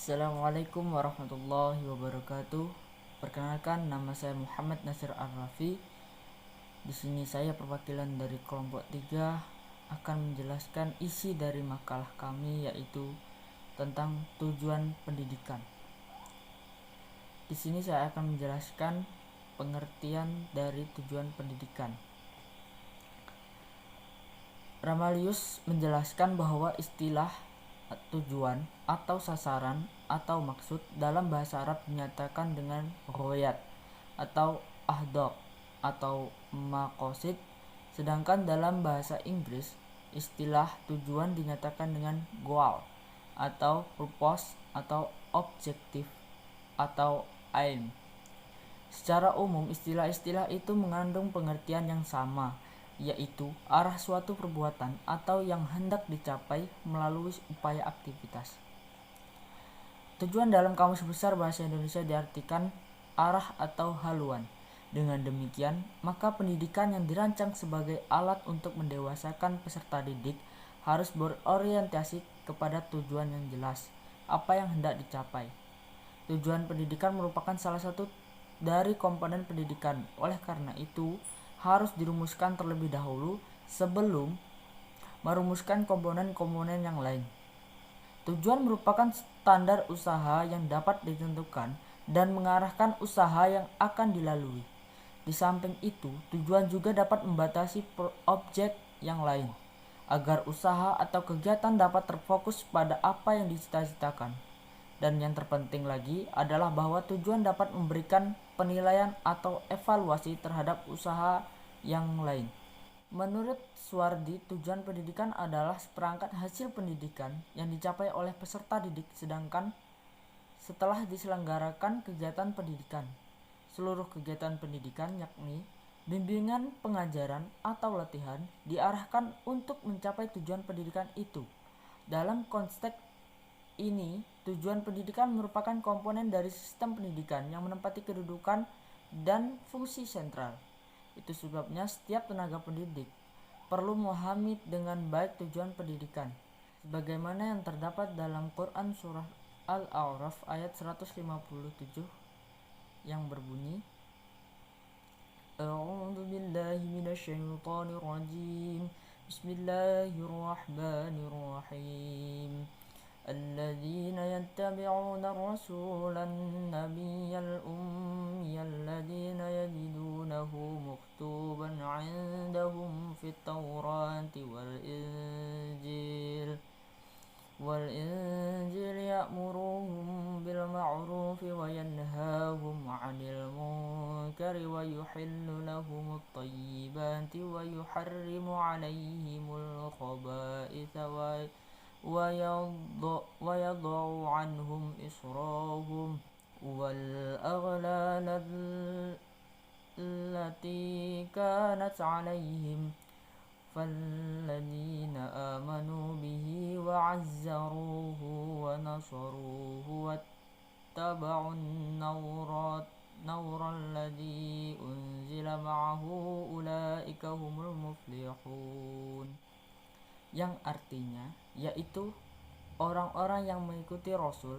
Assalamualaikum warahmatullahi wabarakatuh. Perkenalkan, nama saya Muhammad Nasir Ar-Rafi. Di sini saya perwakilan dari kelompok 3 akan menjelaskan isi dari makalah kami, yaitu tentang tujuan pendidikan. Di sini saya akan menjelaskan pengertian dari tujuan pendidikan. Ramalius menjelaskan bahwa istilah tujuan atau sasaran atau maksud dalam bahasa Arab dinyatakan dengan ghoyat atau ahdaf atau maqasid, sedangkan dalam bahasa Inggris istilah tujuan dinyatakan dengan goal atau purpose atau objective atau aim. Secara umum istilah-istilah itu mengandung pengertian yang sama, yaitu arah suatu perbuatan atau yang hendak dicapai melalui upaya aktivitas. Tujuan dalam Kamus Besar Bahasa Indonesia diartikan arah atau haluan. Dengan demikian, maka pendidikan yang dirancang sebagai alat untuk mendewasakan peserta didik harus berorientasi kepada tujuan yang jelas, apa yang hendak dicapai. Tujuan pendidikan merupakan salah satu dari komponen pendidikan. Oleh karena itu, harus dirumuskan terlebih dahulu sebelum merumuskan komponen-komponen yang lain. Tujuan merupakan standar usaha yang dapat ditentukan dan mengarahkan usaha yang akan dilalui. Di samping itu, tujuan juga dapat membatasi objek yang lain, agar usaha atau kegiatan dapat terfokus pada apa yang dicita-citakan. Dan yang terpenting lagi adalah bahwa tujuan dapat memberikan penilaian atau evaluasi terhadap usaha yang lain. Menurut Suwardi, tujuan pendidikan adalah seperangkat hasil pendidikan yang dicapai oleh peserta didik, sedangkan setelah diselenggarakan kegiatan pendidikan, seluruh kegiatan pendidikan yakni bimbingan, pengajaran, atau latihan diarahkan untuk mencapai tujuan pendidikan itu. Dalam konteks ini, tujuan pendidikan merupakan komponen dari sistem pendidikan yang menempati kedudukan dan fungsi sentral. Itu sebabnya setiap tenaga pendidik perlu memahami dengan baik tujuan pendidikan, sebagaimana yang terdapat dalam Quran Surah Al-A'raf ayat 157 yang berbunyi, A'udzu billahi minasyaitonir rajim. Bismillahirrahmanirrahim. الذين يتبعون الرسول النبي الأمي الذين يجدونه مكتوبا عندهم في التوراة والإنجيل يأمرهم بالمعروف وينهاهم عن المنكر ويحل لهم الطيبات ويحرم عليهم الخبائث ويضع عنهم إصرهم والأغلال التي كانت عليهم فالذين آمنوا به وعزروه ونصروه واتبعوا النور الذي أنزل معه أولئك هم المفلحون, yang artinya yaitu orang-orang yang mengikuti Rasul,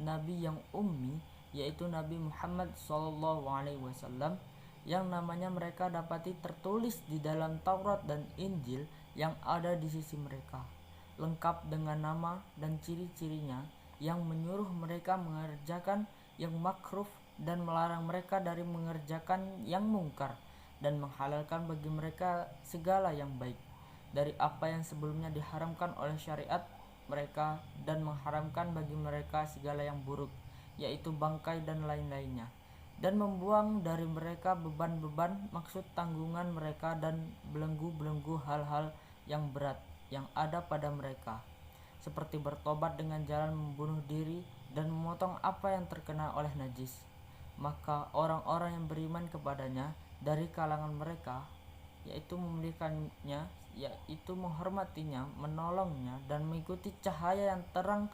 Nabi yang ummi, yaitu Nabi Muhammad SAW, yang namanya mereka dapati tertulis di dalam Taurat dan Injil yang ada di sisi mereka, lengkap dengan nama dan ciri-cirinya, yang menyuruh mereka mengerjakan yang makruh dan melarang mereka dari mengerjakan yang mungkar, dan menghalalkan bagi mereka segala yang baik dari apa yang sebelumnya diharamkan oleh syariat mereka, dan mengharamkan bagi mereka segala yang buruk, yaitu bangkai dan lain-lainnya, dan membuang dari mereka beban-beban maksud tanggungan mereka dan belenggu-belenggu hal-hal yang berat yang ada pada mereka, seperti bertobat dengan jalan membunuh diri dan memotong apa yang terkena oleh najis. Maka orang-orang yang beriman kepadanya dari kalangan mereka, yaitu memilikannya, yaitu menghormatinya, menolongnya, dan mengikuti cahaya yang terang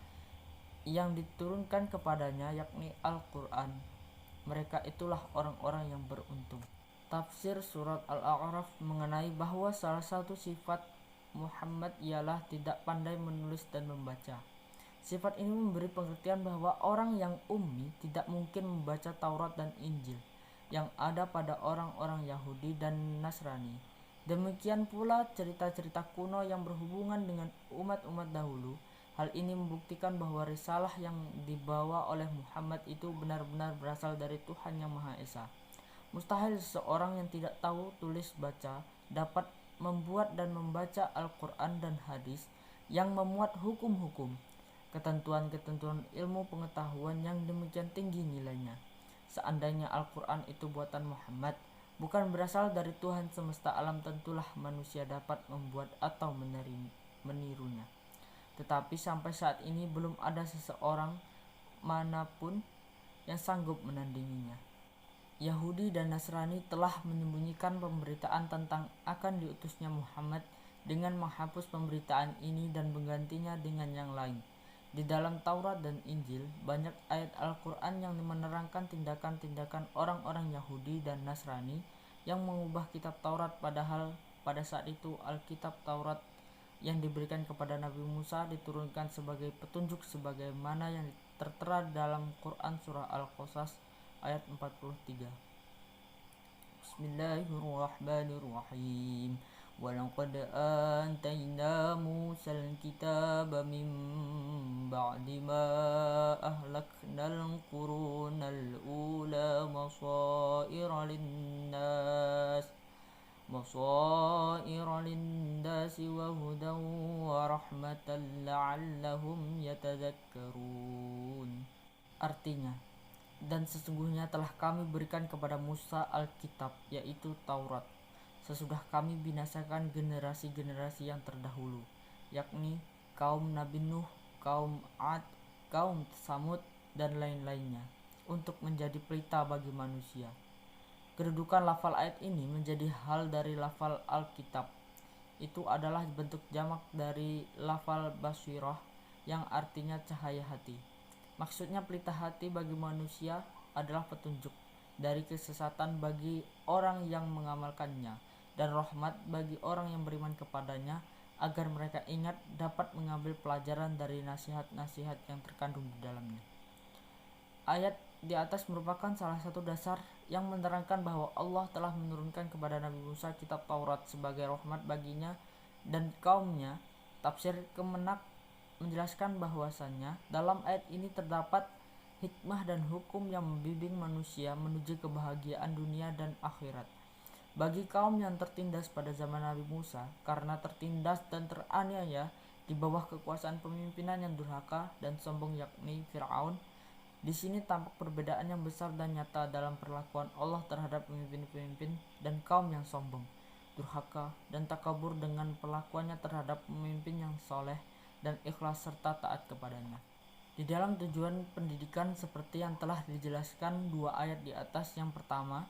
yang diturunkan kepadanya, yakni Al-Quran. Mereka itulah orang-orang yang beruntung. Tafsir surat Al-A'raf mengenai bahwa salah satu sifat Muhammad ialah tidak pandai menulis dan membaca, Sifat ini memberi pengertian bahwa orang yang ummi tidak mungkin membaca Taurat dan Injil yang ada pada orang-orang Yahudi dan Nasrani. Demikian pula cerita-cerita kuno yang berhubungan dengan umat-umat dahulu. Hal ini membuktikan bahwa risalah yang dibawa oleh Muhammad itu benar-benar berasal dari Tuhan Yang Maha Esa. Mustahil seseorang yang tidak tahu tulis baca dapat membuat dan membaca Al-Quran dan hadis yang memuat hukum-hukum, ketentuan-ketentuan ilmu pengetahuan yang demikian tinggi nilainya. Seandainya Al-Quran itu buatan Muhammad, bukan berasal dari Tuhan semesta alam, tentulah manusia dapat membuat atau menirunya. Tetapi sampai saat ini belum ada seseorang manapun yang sanggup menandinginya. Yahudi dan Nasrani telah menyembunyikan pemberitaan tentang akan diutusnya Muhammad dengan menghapus pemberitaan ini dan menggantinya dengan yang lain. Di dalam Taurat dan Injil, banyak ayat Al-Quran yang menerangkan tindakan-tindakan orang-orang Yahudi dan Nasrani yang mengubah kitab Taurat, padahal pada saat itu Alkitab Taurat yang diberikan kepada Nabi Musa diturunkan sebagai petunjuk sebagaimana yang tertera dalam Quran surah Al-Qasas ayat 43. Bismillahirrahmanirrahim. وَلَقَدْ آتَيْنَا مُوسَى الْكِتَابَ مِنْ بَعْدِ مَا أَهْلَكْنَا الْقُرُونَ الْأُولَى بَصَائِرَ لِلنَّاسِ وَهُدًى وَرَحْمَةً لَعَلَّهُمْ يَتَذَكَّرُونَ. Artinya, dan sesungguhnya telah kami berikan kepada Musa Alkitab, yaitu Taurat, sesudah kami binasakan generasi-generasi yang terdahulu, yakni kaum Nabi Nuh, kaum Ad, kaum Samud, dan lain-lainnya, untuk menjadi pelita bagi manusia. Kedudukan lafal ayat ini menjadi hal dari lafal Alkitab. Itu adalah bentuk jamak dari lafal basirah yang artinya cahaya hati. Maksudnya pelita hati bagi manusia adalah petunjuk dari kesesatan bagi orang yang mengamalkannya, dan rahmat bagi orang yang beriman kepadanya, agar mereka ingat dapat mengambil pelajaran dari nasihat-nasihat yang terkandung di dalamnya. Ayat di atas merupakan salah satu dasar yang menerangkan bahwa Allah telah menurunkan kepada Nabi Musa kitab Taurat sebagai rahmat baginya dan kaumnya. Tafsir Kemenak menjelaskan bahwasannya dalam ayat ini terdapat hikmah dan hukum yang membimbing manusia menuju kebahagiaan dunia dan akhirat. Bagi kaum yang tertindas pada zaman Nabi Musa, karena tertindas dan teraniaya di bawah kekuasaan pemimpinan yang durhaka dan sombong, yakni Fir'aun, di sini tampak perbedaan yang besar dan nyata dalam perlakuan Allah terhadap pemimpin-pemimpin dan kaum yang sombong, durhaka, dan takabur dengan perlakuannya terhadap pemimpin yang soleh dan ikhlas serta taat kepadanya. Di dalam tujuan pendidikan seperti yang telah dijelaskan dua ayat di atas, yang pertama,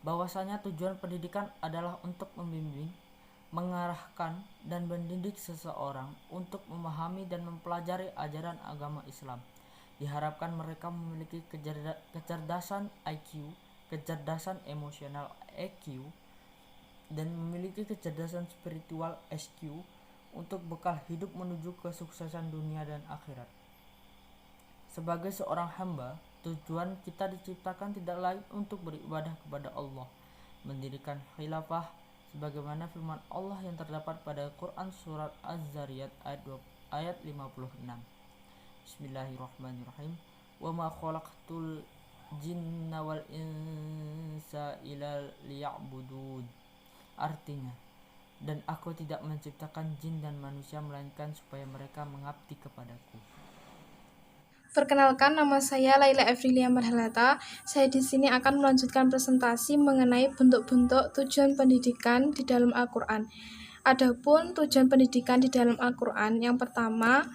bahwasanya tujuan pendidikan adalah untuk membimbing, mengarahkan, dan mendidik seseorang untuk memahami dan mempelajari ajaran agama Islam. Diharapkan mereka memiliki kecerdasan IQ, kecerdasan emosional EQ, dan memiliki kecerdasan spiritual SQ untuk bekal hidup menuju kesuksesan dunia dan akhirat. Sebagai seorang hamba, tujuan kita diciptakan tidak lain untuk beribadah kepada Allah, mendirikan khilafah, sebagaimana firman Allah yang terdapat pada Quran surat Az-Zariyat ayat 56. Bismillahirrahmanirrahim. Wa ma khalaqtul jinna wal insa illa liya'budun. Artinya, dan aku tidak menciptakan jin dan manusia melainkan supaya mereka mengabdi kepadaku. Perkenalkan, nama saya Laila Evrilia Marhalata. Saya di sini akan melanjutkan presentasi mengenai bentuk-bentuk tujuan pendidikan di dalam Al-Quran. Adapun tujuan pendidikan di dalam Al-Quran, yang pertama,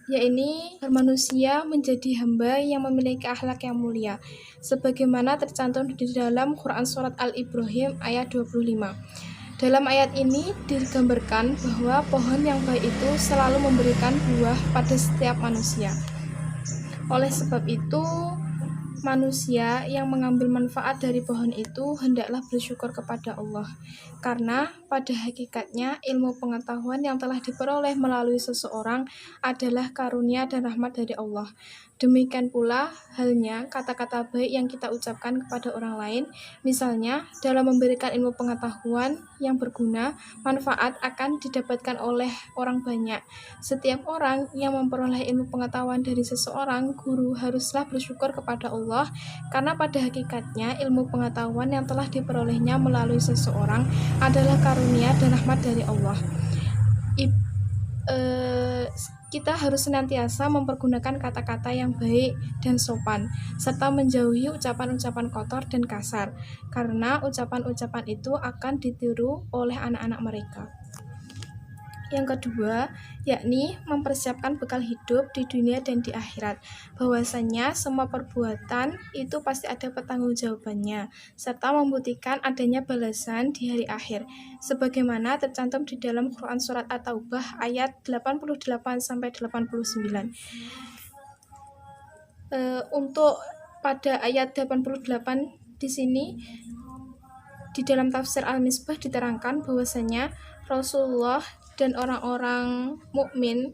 yaitu manusia menjadi hamba yang memiliki akhlak yang mulia, sebagaimana tercantum di dalam Quran surat Al-Ibrahim ayat 25. Dalam ayat ini digambarkan bahwa pohon yang baik itu selalu memberikan buah pada setiap manusia. Oleh sebab itu, manusia yang mengambil manfaat dari pohon itu hendaklah bersyukur kepada Allah, karena pada hakikatnya ilmu pengetahuan yang telah diperoleh melalui seseorang adalah karunia dan rahmat dari Allah. Demikian pula halnya kata-kata baik yang kita ucapkan kepada orang lain, misalnya dalam memberikan ilmu pengetahuan yang berguna, manfaat akan didapatkan oleh orang banyak. Setiap orang yang memperoleh ilmu pengetahuan dari seseorang guru haruslah bersyukur kepada Allah, karena pada hakikatnya ilmu pengetahuan yang telah diperolehnya melalui seseorang adalah karunia dan rahmat dari Allah. Kita harus senantiasa mempergunakan kata-kata yang baik dan sopan, serta menjauhi ucapan-ucapan kotor dan kasar, karena ucapan-ucapan itu akan ditiru oleh anak-anak mereka. Yang kedua, yakni mempersiapkan bekal hidup di dunia dan di akhirat. Bahwasanya semua perbuatan itu pasti ada pertanggungjawabannya, serta membuktikan adanya balasan di hari akhir. Sebagaimana tercantum di dalam Quran Surat At-Taubah ayat 88-89. Untuk pada ayat 88 di sini, di dalam tafsir Al-Misbah diterangkan bahwasanya Rasulullah dan orang-orang mukmin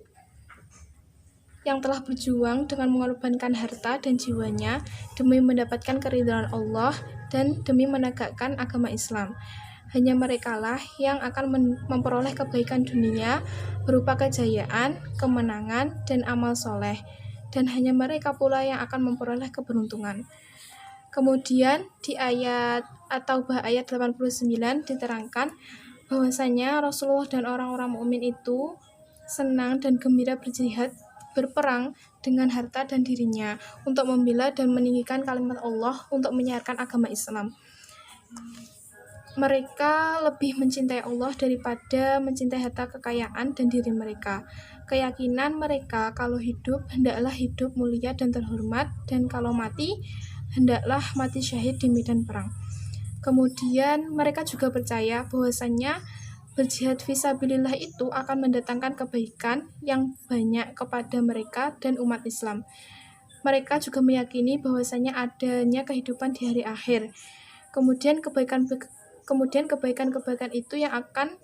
yang telah berjuang dengan mengorbankan harta dan jiwanya demi mendapatkan keridhaan Allah dan demi menegakkan agama Islam. Hanya merekalah yang akan memperoleh kebaikan dunia berupa kejayaan, kemenangan, dan amal soleh. Dan hanya mereka pula yang akan memperoleh keberuntungan. Kemudian di ayat At-Taubah ayat 89 diterangkan bahwasanya Rasulullah dan orang-orang mukmin itu senang dan gembira berperang dengan harta dan dirinya untuk membela dan meninggikan kalimat Allah untuk menyiarkan agama Islam. Mereka lebih mencintai Allah daripada mencintai harta kekayaan dan diri mereka. Keyakinan mereka kalau hidup hendaklah hidup mulia dan terhormat, dan kalau mati hendaklah mati syahid di medan perang. Kemudian mereka juga percaya bahwasannya berjihad fisabilillah itu akan mendatangkan kebaikan yang banyak kepada mereka dan umat Islam. Mereka juga meyakini bahwasannya adanya kehidupan di hari akhir. Kemudian kebaikan-kebaikan itu yang akan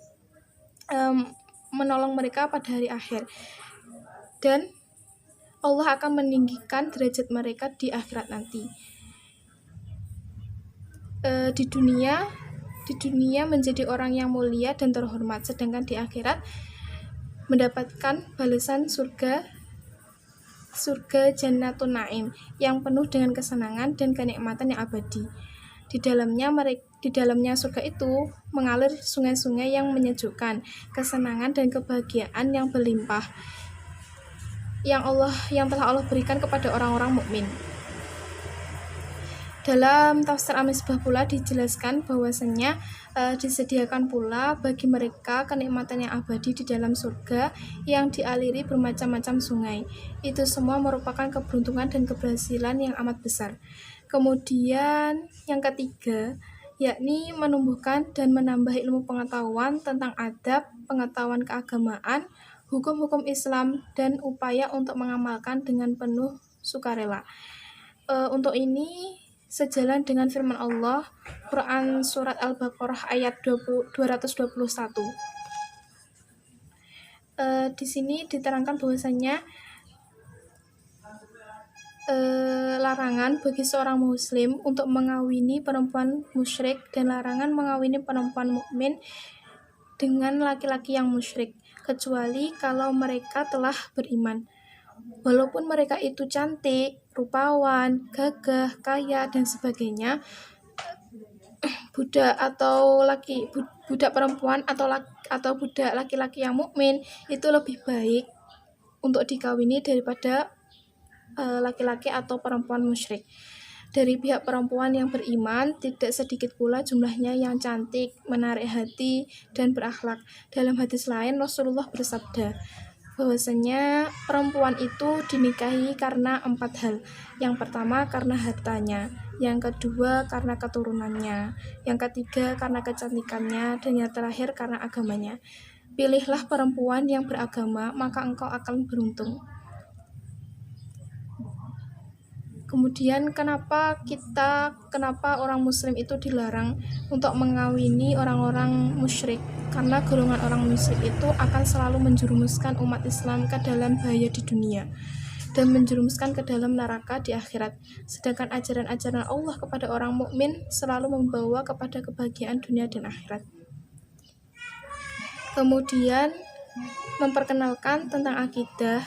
menolong mereka pada hari akhir. Dan Allah akan meninggikan derajat mereka di akhirat nanti. Di dunia menjadi orang yang mulia dan terhormat, sedangkan di akhirat mendapatkan balasan surga Jannatun Naim yang penuh dengan kesenangan dan kenikmatan yang abadi. Di dalamnya surga itu mengalir sungai-sungai yang menyejukkan, kesenangan dan kebahagiaan yang berlimpah yang telah Allah berikan kepada orang-orang mukmin. Dalam tafsir Al-Misbah pula dijelaskan bahwasannya disediakan pula bagi mereka kenikmatan yang abadi di dalam surga yang dialiri bermacam-macam sungai. Itu semua merupakan keberuntungan dan keberhasilan yang amat besar. Kemudian yang ketiga, yakni menumbuhkan dan menambah ilmu pengetahuan tentang adab, pengetahuan keagamaan, hukum-hukum Islam, dan upaya untuk mengamalkan dengan penuh sukarela. Untuk ini sejalan dengan firman Allah, Quran Surat Al-Baqarah ayat 221. Di sini diterangkan bahwasanya larangan bagi seorang muslim untuk mengawini perempuan musyrik dan larangan mengawini perempuan mukmin dengan laki-laki yang musyrik, kecuali kalau mereka telah beriman. Walaupun mereka itu cantik, rupawan, gagah, kaya, dan sebagainya, budak perempuan atau budak laki-laki yang mukmin itu lebih baik untuk dikawini daripada laki-laki atau perempuan musyrik. Dari pihak perempuan yang beriman, tidak sedikit pula jumlahnya yang cantik, menarik hati, dan berakhlak. Dalam hadis lain, Rasulullah bersabda bahwasanya perempuan itu dinikahi karena 4 hal. Yang pertama karena hartanya, yang kedua karena keturunannya, yang ketiga karena kecantikannya, dan yang terakhir karena agamanya. Pilihlah perempuan yang beragama, maka engkau akan beruntung. Kemudian kenapa orang muslim itu dilarang untuk mengawini orang-orang musyrik? Karena golongan orang musyrik itu akan selalu menjerumuskan umat Islam ke dalam bahaya di dunia dan menjerumuskan ke dalam neraka di akhirat. Sedangkan ajaran-ajaran Allah kepada orang mukmin selalu membawa kepada kebahagiaan dunia dan akhirat. Kemudian memperkenalkan tentang akidah.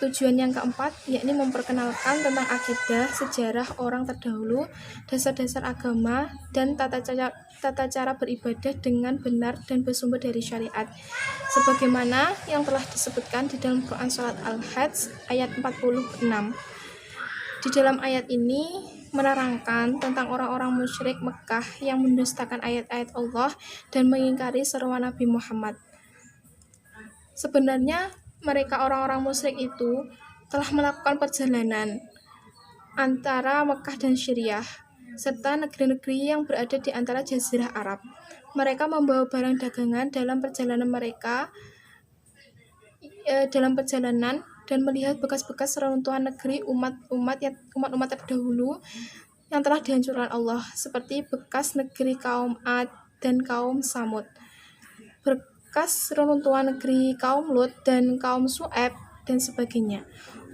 Tujuan yang keempat yakni memperkenalkan tentang akidah, sejarah orang terdahulu, dasar-dasar agama, dan tata cara beribadah dengan benar dan bersumber dari syariat. Sebagaimana yang telah disebutkan di dalam Quran Surat Al-Hajj ayat 46. Di dalam ayat ini menerangkan tentang orang-orang musyrik Mekah yang mendustakan ayat-ayat Allah dan mengingkari seruan Nabi Muhammad. Sebenarnya mereka orang-orang musyrik itu telah melakukan perjalanan antara Mekah dan Syriah serta negeri-negeri yang berada di antara Jazirah Arab. Mereka membawa barang dagangan dalam perjalanan dan melihat bekas-bekas reruntuhan negeri umat-umat terdahulu yang telah dihancurkan Allah, seperti bekas negeri kaum Ad dan kaum Samud, bekas reruntuhan negeri kaum Lut dan kaum Su'aib, dan sebagainya.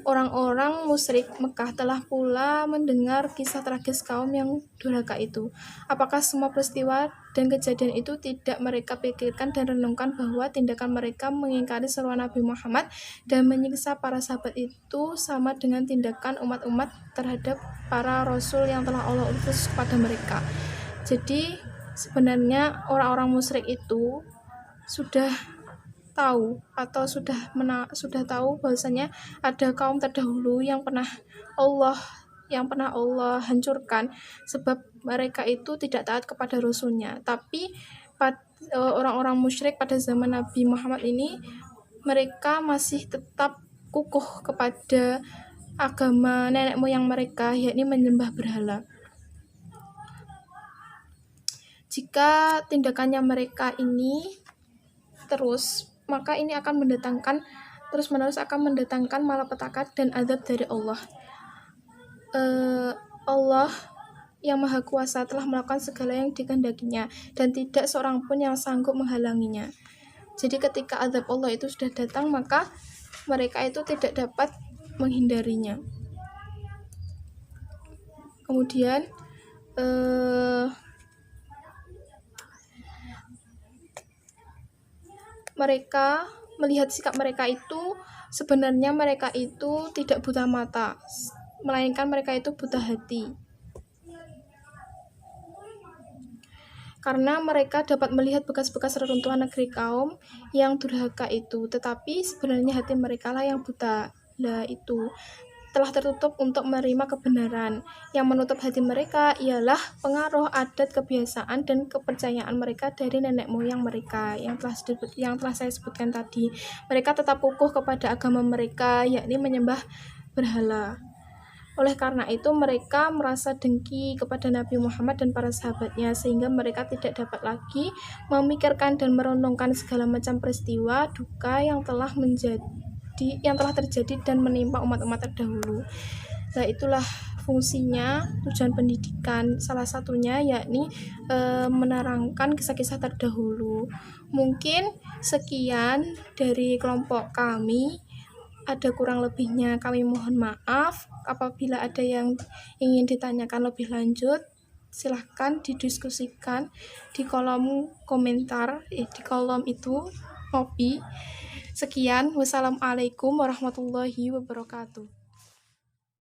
Orang-orang musyrik Mekah telah pula mendengar kisah tragis kaum yang durhaka itu. Apakah semua peristiwa dan kejadian itu tidak mereka pikirkan dan renungkan bahwa tindakan mereka mengingkari seruan Nabi Muhammad dan menyiksa para sahabat itu sama dengan tindakan umat-umat terhadap para rasul yang telah Allah utus kepada mereka. Jadi sebenarnya orang-orang musyrik itu sudah tahu bahwasanya ada kaum terdahulu yang pernah Allah hancurkan sebab mereka itu tidak taat kepada rasulnya. Tapi orang-orang musyrik pada zaman Nabi Muhammad ini, mereka masih tetap kukuh kepada agama nenek moyang mereka, yakni menyembah berhala. Jika tindakannya mereka ini terus, maka ini akan terus-menerus akan mendatangkan malapetaka dan azab dari Allah. Allah yang Maha Kuasa telah melakukan segala yang dikehendakinya dan tidak seorang pun yang sanggup menghalanginya. Jadi ketika azab Allah itu sudah datang, maka mereka itu tidak dapat menghindarinya. Kemudian mereka melihat sikap mereka itu, sebenarnya mereka itu tidak buta mata, melainkan mereka itu buta hati. Karena mereka dapat melihat bekas-bekas reruntuhan negeri kaum yang durhaka itu, tetapi sebenarnya hati mereka lah yang buta. Itu telah tertutup untuk menerima kebenaran. Yang menutup hati mereka ialah pengaruh adat, kebiasaan, dan kepercayaan mereka dari nenek moyang mereka yang telah saya sebutkan tadi. Mereka tetap kukuh kepada agama mereka, yakni menyembah berhala. Oleh karena itu mereka merasa dengki kepada Nabi Muhammad dan para sahabatnya, sehingga mereka tidak dapat lagi memikirkan dan merenungkan segala macam peristiwa duka yang telah terjadi dan menimpa umat-umat terdahulu. Nah, itulah fungsinya tujuan pendidikan, salah satunya yakni menerangkan kisah-kisah terdahulu. Mungkin sekian dari kelompok kami, ada kurang lebihnya kami mohon maaf. Apabila ada yang ingin ditanyakan lebih lanjut, silahkan didiskusikan di kolom komentar, di kolom itu Ngopi. Sekian, wassalamualaikum warahmatullahi wabarakatuh.